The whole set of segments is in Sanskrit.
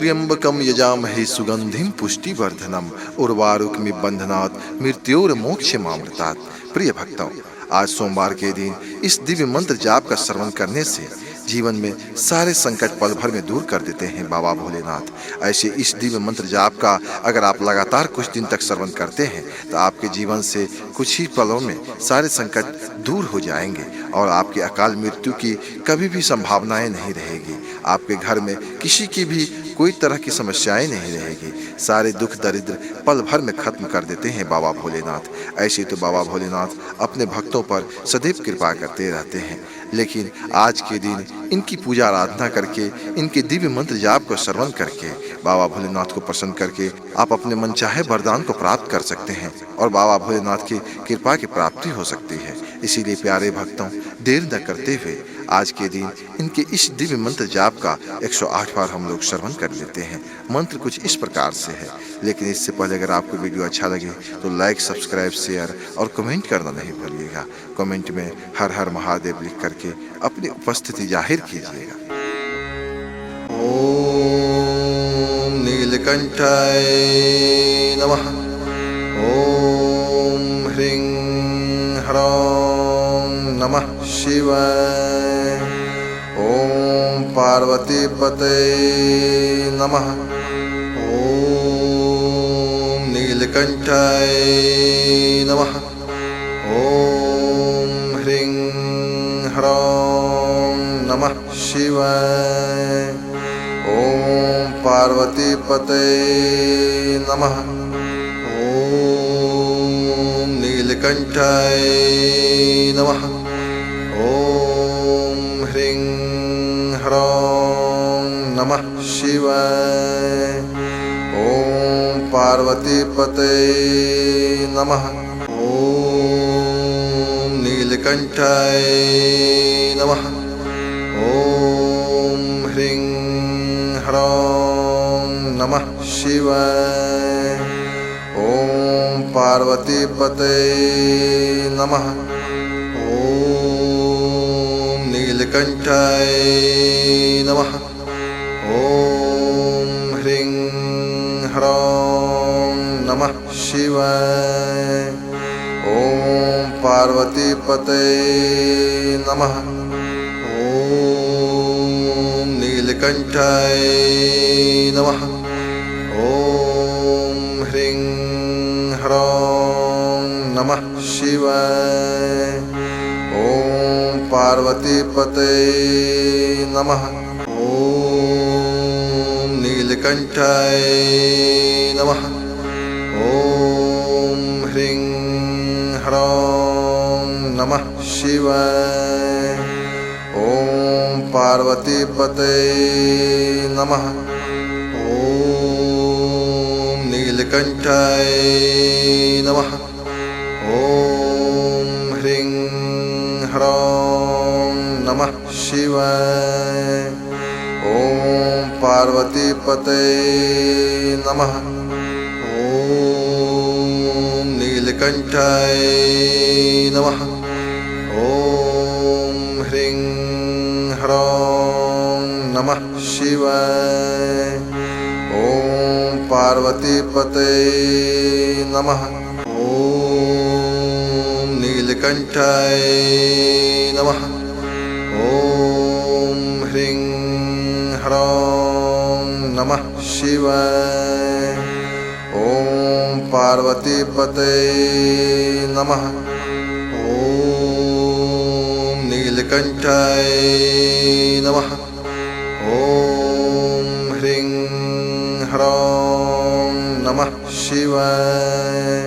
त्र्यंबकम यजामहे सुगंधिम पुष्टिवर्धनम उर्वारुकमिव बंधनात् मृत्योर्मोक्षमामृतात्। प्रिय भक्तों, आज सोमवार के दिन इस दिव्य मंत्र जाप का श्रवण करने से जीवन में सारे संकट पल भर में दूर कर देते हैं बाबा भोलेनाथ। ऐसे इस दिव्य मंत्र जाप का अगर आप लगातार कुछ दिन तक श्रवण करते हैं तो आपके जीवन से कुछ ही पलों में सारे संकट दूर हो जाएंगे और आपकी अकाल मृत्यु की कभी भी संभावनाएं नहीं रहेगी। आपके घर में किसी की भी कोई तरह की समस्याएं नहीं रहेगी। सारे दुख दरिद्र पल भर में खत्म कर देते हैं बाबा भोलेनाथ। ऐसे तो बाबा भोलेनाथ अपने भक्तों पर सदैव कृपा करते रहते हैं, लेकिन आज के दिन इनकी पूजा आराधना करके, इनके दिव्य मंत्र जाप को श्रवण करके, बाबा भोलेनाथ को प्रसन्न करके आप अपने मनचाहे वरदान को प्राप्त कर सकते हैं और बाबा भोलेनाथ की कृपा की प्राप्ति हो सकती है। इसीलिए प्यारे भक्तों, देर न करते हुए आज के दिन इनके इस दिव्य मंत्र जाप का 108 बार हम लोग श्रवण कर लेते हैं। मंत्र कुछ इस प्रकार से है, लेकिन इससे पहले अगर आपको वीडियो अच्छा लगे तो लाइक, सब्सक्राइब, शेयर और कमेंट करना नहीं भूलिएगा। कमेंट में हर हर महादेव लिख करके अपनी उपस्थिति जाहिर कीजिएगा। ओम नीलकंठाय नमः। ओम ह्रीं ह्रौं नमः शिवाय। ओम पार्वती पतये नमः। ओम नीलकंठाय नमः। ओम ह्रीं ह्रौं नमः शिवाय। ओम पार्वती पतये नमः। ओम नीलकंठाय नमः। ओम ह्रीं ह्रौं नमः शिवाय। ओम पार्वती पतये नमः। ओम नीलकंठाय नमः। ओम ह्रीं ह्रौं नमः शिवाय। ओम पार्वती पतये नमः। ओम नीलकंठाय नमः। ओम ह्रीं ह्रौं नमः शिवाय। ओम पार्वती पतये नमः। ओम नीलकंठाय नमः। ओम ह्रीं ह्रौं नमः शिवाय। ओम पार्वती पतये नमः। ओम नीलकंठाय नमः। ओम ह्रीं ह्रौं नमः शिवाय। ओम पार्वती पतये नमः। ओम नीलकंठाय नमः। ओम ह्रीं ह्रौं नमः शिवाय। ओम पार्वती पतये नमः। ओम नीलकंठाय नमः। ओम ह्रीं ह्रौं नमः शिवाय। ओम पार्वती पतये नमः। ओम नीलकंठाय नमः। ओम ह्रीं ह्रौं नमः शिवाय। ओम पार्वती पतये नमः। ओम नीलकंठाय नमः। ओम ह्रीं ह्रौं नमः शिवाय।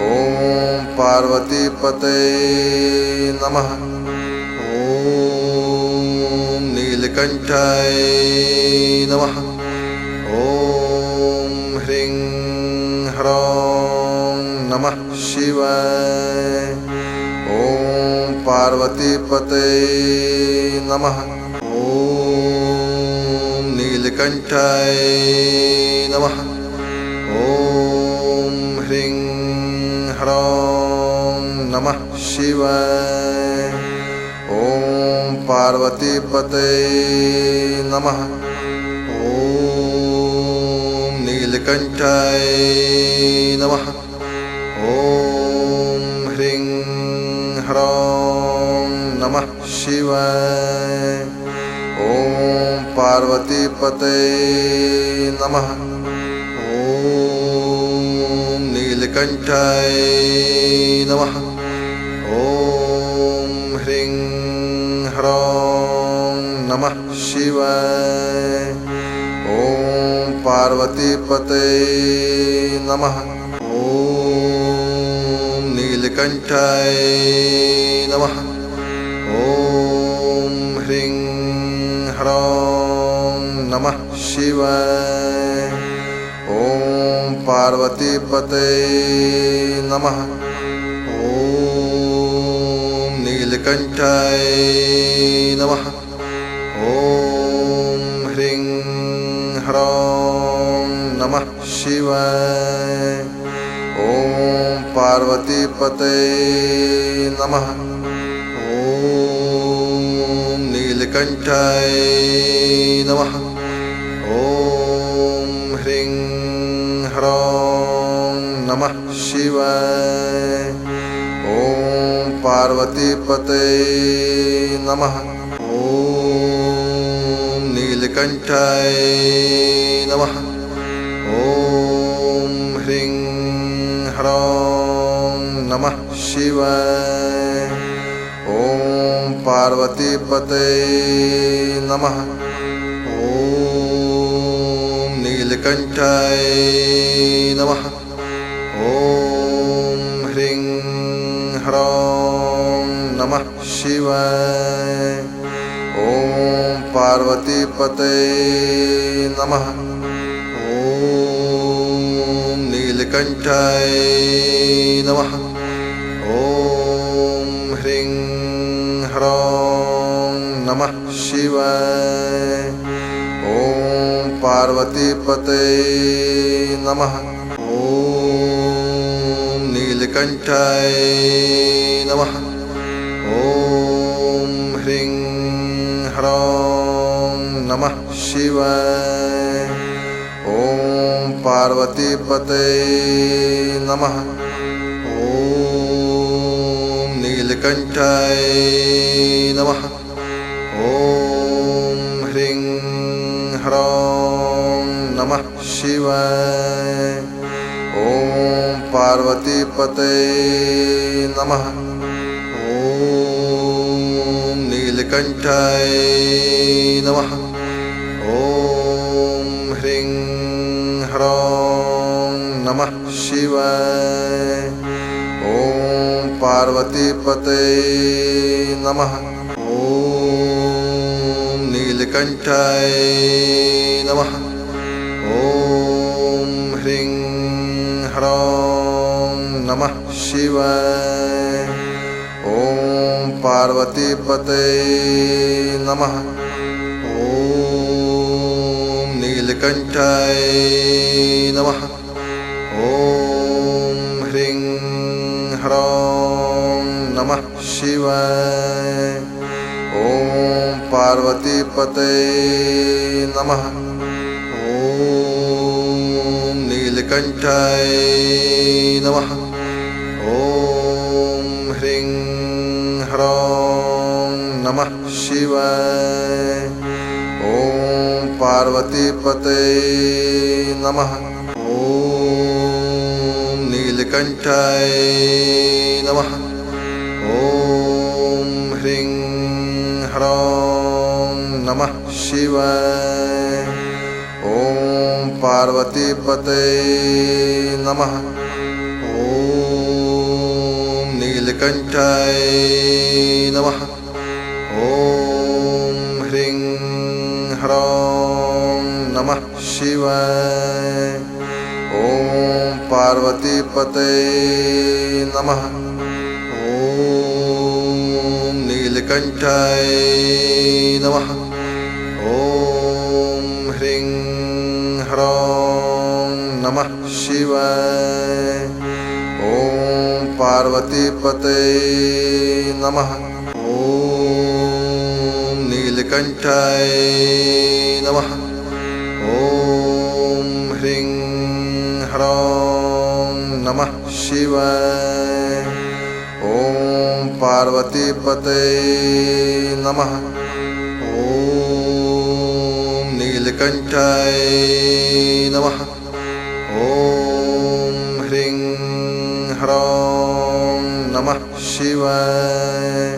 ओम पार्वती पतये नमः। ओम नीलकंठाय नमः। ओम ह्रीं ह्रौं नमः शिवाय। ओम पार्वती पतये नमः। ओम नीलकंठाय नमः। ओम ह्रीं ह्रौं नमः शिवाय। ओम पार्वती पतये नमः। ओम नीलकंठाय नमः। ॐ ह्रीं ह्रौं नमः शिवाय। ॐ पार्वतीपतये नमः। ॐ नीलकंठाय नमः। ॐ ह्रीं ह्रौं नमः शिवाय। ॐ पार्वतीपतये नमः। ॐ नीलकंठाय नमः। ॐ ह्रीं ह्रौं नमः शिवाय। ॐ पार्वतीपतये नमः। ॐ नीलकंठाय नमः। ॐ ह्रीं ह्रौं नमः शिवाय। ॐ पार्वतीपतये नमः। ॐ नीलकंठाय नमः। ॐ ह्रीं ह्रौं नमः शिवाय। ॐ पार्वतीपतये नमः। ॐ नीलकंठाय नमः। ॐ ह्रीं ह्रौं नमः शिवाय। ॐ पार्वतीपतये नमः। ॐ नीलकंठाय नमः। ॐ ह्रीं ह्रौं नमः शिवाय। ॐ पार्वतीपतये नमः। ॐ नीलकंठाय नमः। ॐ ह्रीं ह्रौं नमः शिवाय। ॐ पार्वतीपतये नमः। ॐ नीलकंठाय नमः। ॐ ह्रीं ह्रौं नमः शिवाय। ॐ पार्वतीपतये नमः। ॐ नीलकंठाय नमः। ॐ ह्रीं ह्रौं नमः शिवाय। ॐ पार्वतीपतये नमः। ॐ नीलकंठाय नमः। ॐ ह्रीं ह्रौं नमः शिवाय। ॐ पार्वतीपतये नमः। ॐ नीलकंठाय नमः। ॐ ह्रीं ह्रौं नमः शिवाय। ॐ पार्वतीपतये नमः। ॐ नीलकंठाय नमः। ॐ ह्रीं ह्रौं नमः शिवाय। ॐ पार्वतीपतये नमः। ॐ नीलकंठाय नमः। ॐ ह्रीं ह्रौं नमः शिवाय। ॐ पार्वतीपतये नमः। ॐ नीलकंठाय नमः। ॐ ह्रीं ह्रौं नमः शिवाय। ॐ पार्वतीपतये नमः। ॐ नीलकंठाय नमः। ॐ ह्रीं ह्रौं नमः शिवाय। ॐ पार्वतीपतये नमः। ॐ नीलकंठाय नमः। ॐ ह्रीं ह्रौं नमः शिवाय। ॐ पार्वतीपतये नमः। ॐ नीलकंठाय नमः। ॐ ह्रीं शिवाय। ओम पार्वतीपते नमः। ओम नीलकंठाय नमः। ओम ह्रीं ह्रौं नमः शिवाय।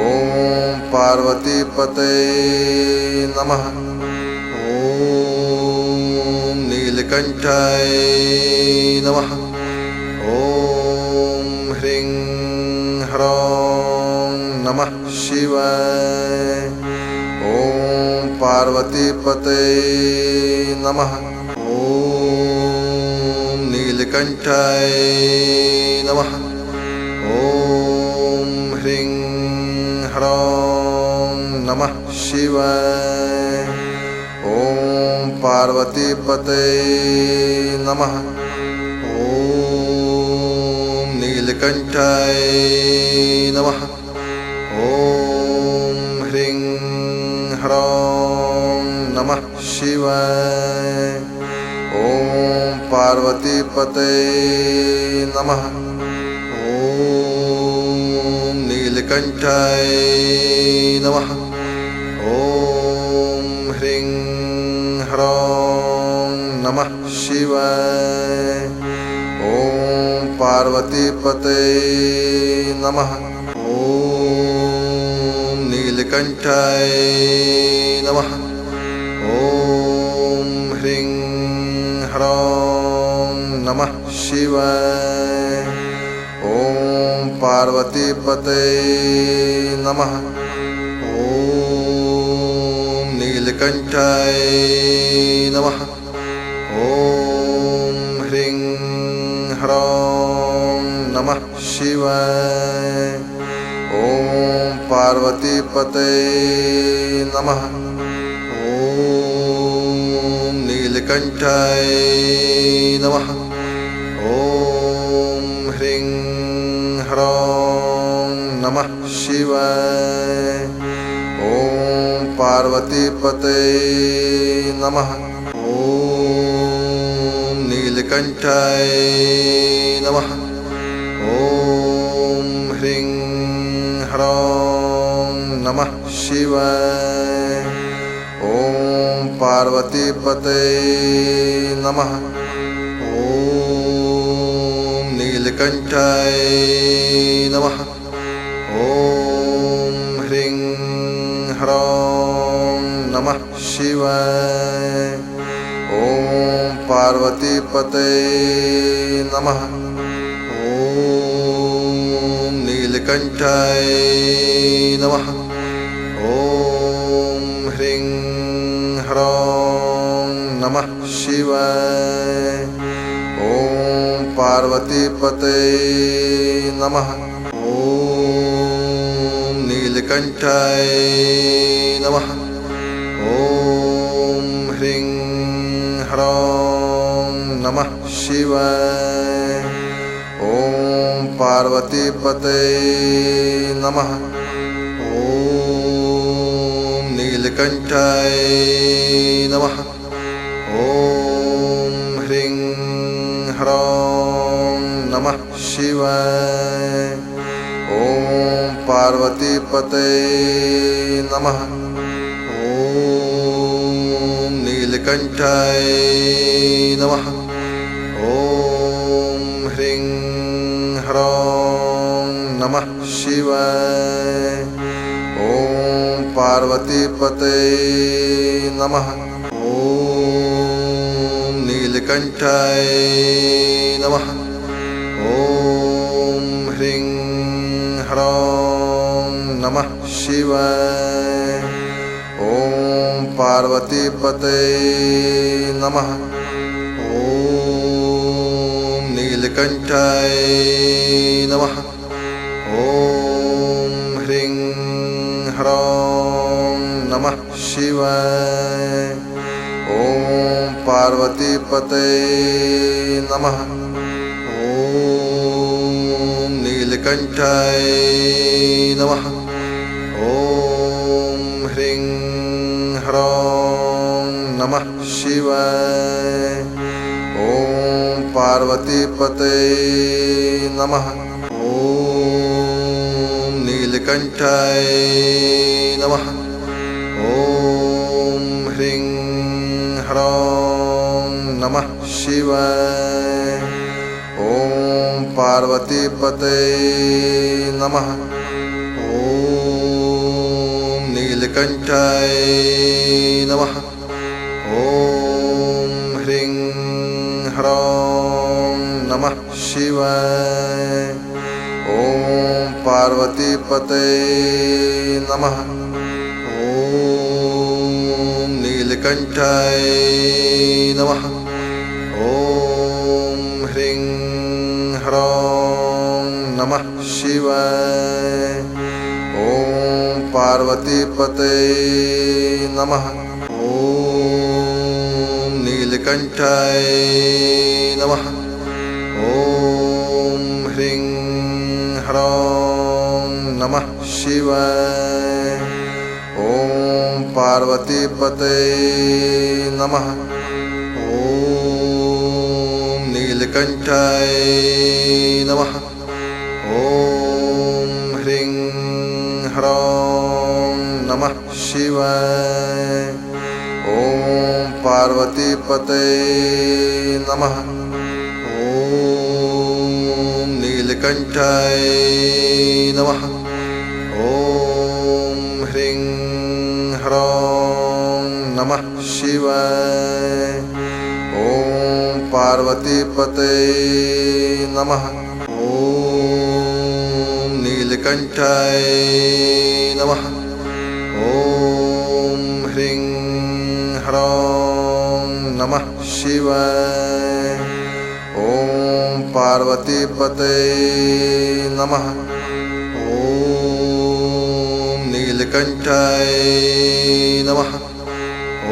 ओम पार्वतीपते नमः। ओम नीलकंठाय नमः। ओम ह्रीं ह्रौं नमः शिवाय। ओम पार्वतीपते नमः। ओम नीलकंठाय नमः। ओम ह्रीं ह्रौं नमः शिवाय। ओम पार्वतीपते नमः। ओम नीलकंठाय नमः। ओम ह्रीं ह्रौं नमः शिवाय। ओम पार्वतीपते नमः। ओम नीलकंठाय नमः। ओम ह्रीं ह्रौं नमः शिवाय। ओम पार्वतीपते नमः। ओम नीलकंठाय नमः। ओम ह्रीं ह्रौं नमः शिवाय। ओम पार्वतीपते नमः। ओम नीलकंठाय नमः। ओम ह्रीं ह्रौं नमः शिवाय। ओम पार्वतीपते नमः। ओम नीलकंठाय नमः। ओम ह्रीं ह्रौं नमः शिवाय। ओम पार्वतीपते नमः। ओम नीलकंठाय नमः। ओम ह्रीं ह्रौं नमः शिवाय। ओम पार्वतीपते नमः। ओम नीलकंठाय नमः। ओम ह्रीं ह्रौं नमः शिवाय। ओम पार्वतीपते नमः। ओम नीलकंठाय नमः। ओम ह्रीं ह्रौं नमः शिवाय। ओम पार्वतीपते नमः। ओम नीलकंठाय नमः। ओम ह्रीं ह्रौं नमः शिवाय। ओम पार्वतीपते नमः। ओम नीलकंठाय नमः। ओम ह्रीं ह्रौं नमः शिवाय। ओम पार्वतीपते नमः। ओम नीलकंठाय नमः। ओम ह्रीं ह्रौं नमः शिवाय। ओम पार्वतीपते नमः। ओम नीलकंठाय नमः। ओम ह्रीं ह्रौं नमः शिवाय। ओम पार्वतीपते नमः। ओम नीलकंठाय नमः। ओम ह्रीं ह्रौं नमः शिवाय। ओम पार्वतीपते नमः। ओम नीलकंठाय नमः। ओम ह्रीं ह्रौं नमः शिवाय। ओम पार्वतीपते नमः। ॐ नीलकण्ठाय नमः। ॐ ह्रीं ह्रौं नमः शिवाय। ॐ पार्वतीपते नमः। ॐ नीलकण्ठाय नमः। ॐ ह्रीं ह्रौं नमः शिवाय। ॐ पार्वतीपते नमः। ॐ नीलकण्ठाय नमः। ॐ ह्रीं ह्रौं नमः शिवाय। ॐ पार्वतीपते नमः। ॐ नीलकण्ठाय नमः। ॐ ह्रीं ह्रौं नमः शिवाय। ॐ पार्वतीपते नमः। ॐ नीलकण्ठाय नमः। ॐ ह्रीं ह्रौं नमः शिवाय। ॐ पार्वतीपते नमः। ॐ नीलकण्ठाय नमः। ॐ ह्रीं ह्रौं नमः शिवाय। ॐ पार्वतीपते नमः। ॐ नीलकण्ठाय नमः। ॐ ह्रीं ह्रौं नमः शिवाय। ॐ पार्वतीपते नमः। ॐ नीलकण्ठाय नमः।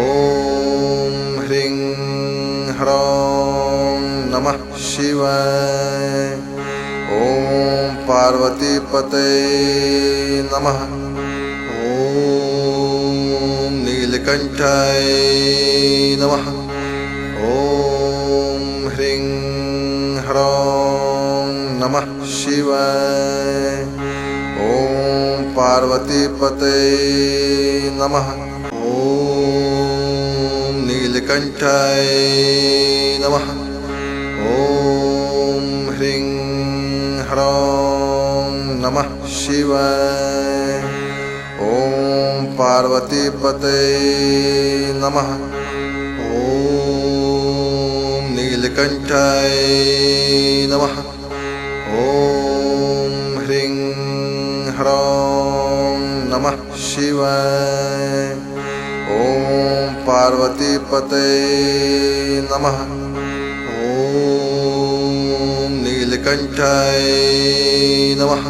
ॐ ह्रीं ह्रौं नमः शिवाय। ॐ पार्वतीपते नमः। ॐ नीलकण्ठाय नमः। ॐ ह्रीं ह्रौं नमः शिवाय। ॐ पार्वतीपते नमः। ॐ नीलकण्ठाय नमः। ॐ ह्रीं ह्रौं नमः शिवाय। ॐ पार्वतीपते नमः। ॐ नीलकण्ठाय नमः। ॐ ह्रीं ह्रौं नमः शिवाय। ॐ पार्वतीपते नमः। ॐ नीलकण्ठाय नमः।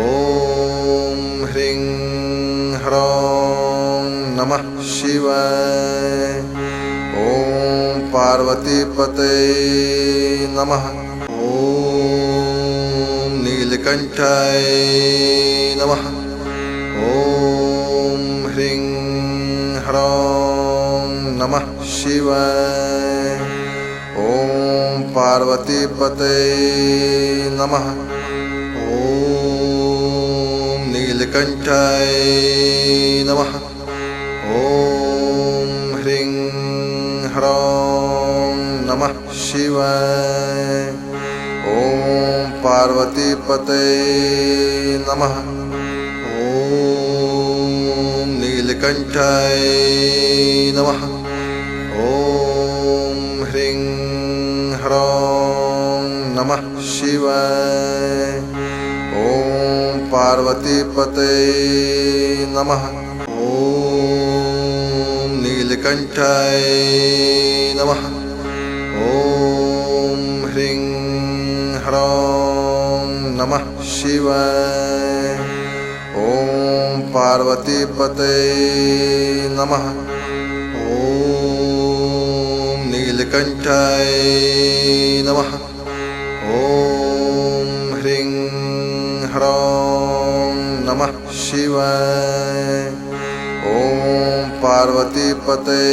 ॐ ह्रीं ह्रौं नमः शिवाय। ॐ पार्वतीपते नमः। ॐ नीलकण्ठाय नमः। ॐ ह्रीं ह्रौं नमः शिवाय। ॐ पार्वतीपते नमः। ॐ नीलकण्ठाय नमः। ॐ ह्रीं ह्रौं नमः शिवाय। ॐ पार्वतीपते नमः। ॐ नीलकण्ठाय नमः। ॐ ह्रीं ह्रौं नमः शिवाय। ॐ पार्वतीपते नमः। ॐ नीलकण्ठाय नमः। ॐ ह्रीं ह्रौं नमः शिवाय। ॐ पार्वतीपते नमः। ॐ नीलकण्ठाय नमः। ॐ ह्रीं ह्रौं नमः शिवाय। ॐ पार्वतीपते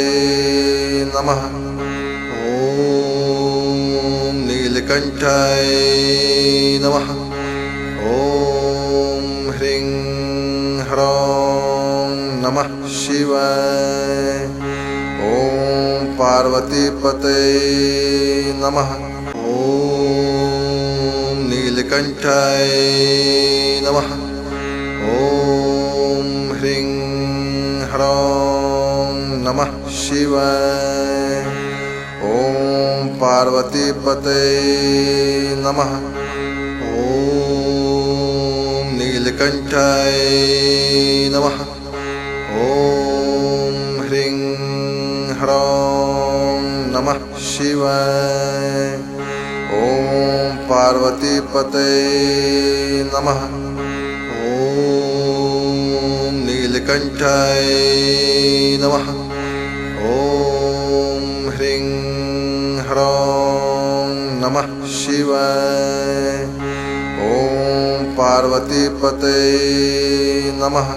नमः। ॐ नीलकंठाय नमः। ओम ह्रीं ह्रौं नमः शिवाय। ओम पार्वतीपतये नमः। ओम नीलकंठाय नमः। ओम ह्रीं ह्रौं नमः शिवाय। ओम पार्वतीपतये नमः। ओम नीलकंठाय नमः। ओम ह्रीं ह्रौं नमः शिवाय। ओम पार्वतीपतये नमः। ओम नीलकंठाय नमः। ओम ह्रीं ह्रौं नमः शिवाय। ओम पार्वतीपतये नमः।